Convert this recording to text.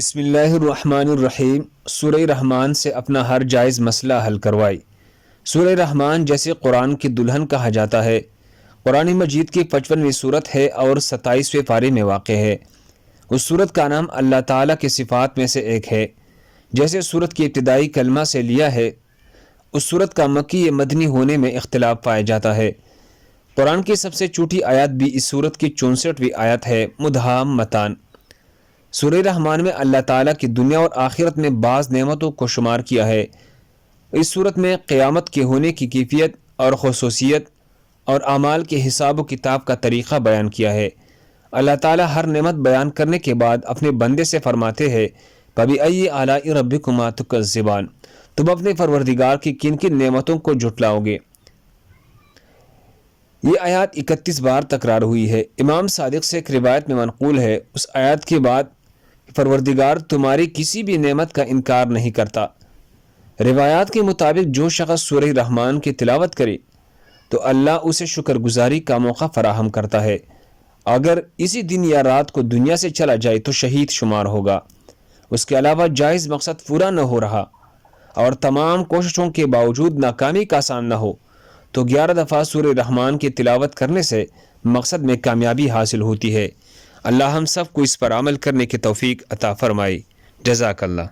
بسم اللہ الرحمن الرحیم۔ سورہ رحمان سے اپنا ہر جائز مسئلہ حل کروائی۔ سورہ رحمان جیسے قرآن کی دلہن کہا جاتا ہے، قرآن مجید کی 55ویں صورت ہے اور 27ویں پارے میں واقع ہے۔ اس صورت کا نام اللہ تعالیٰ کی صفات میں سے ایک ہے۔ جیسے صورت کی ابتدائی کلمہ سے لیا ہے، اس صورت کا مکی یا مدنی ہونے میں اختلاف پایا جاتا ہے۔ قرآن کی سب سے چھوٹی آیت بھی اس صورت کی 64ویں آیت ہے، مدھامتان۔ سورہ رحمان میں اللہ تعالیٰ کی دنیا اور آخرت میں بعض نعمتوں کو شمار کیا ہے۔ اس صورت میں قیامت کے ہونے کی کیفیت اور خصوصیت اور اعمال کے حساب و کتاب کا طریقہ بیان کیا ہے۔ اللہ تعالیٰ ہر نعمت بیان کرنے کے بعد اپنے بندے سے فرماتے ہیں، فَبِأَيِّ آلَاءِ رَبِّكُمَا تُكَذِّبَانِ، تم اپنے پروردگار کی کن کن نعمتوں کو جھٹلاؤ گے۔ یہ آیات 31 بار تکرار ہوئی ہے۔ امام صادق سے ایک روایت میں منقول ہے، اس آیات کے بعد پروردگار تمہاری کسی بھی نعمت کا انکار نہیں کرتا۔ روایات کے مطابق جو شخص سورہ رحمان کی تلاوت کرے تو اللہ اسے شکر گزاری کا موقع فراہم کرتا ہے۔ اگر اسی دن یا رات کو دنیا سے چلا جائے تو شہید شمار ہوگا۔ اس کے علاوہ جائز مقصد پورا نہ ہو رہا اور تمام کوششوں کے باوجود ناکامی کا سامنا ہو تو 11 دفعہ سورہ رحمان کی تلاوت کرنے سے مقصد میں کامیابی حاصل ہوتی ہے۔ اللہ ہم سب کو اس پر عمل کرنے کی توفیق عطا فرمائے۔ جزاک اللہ۔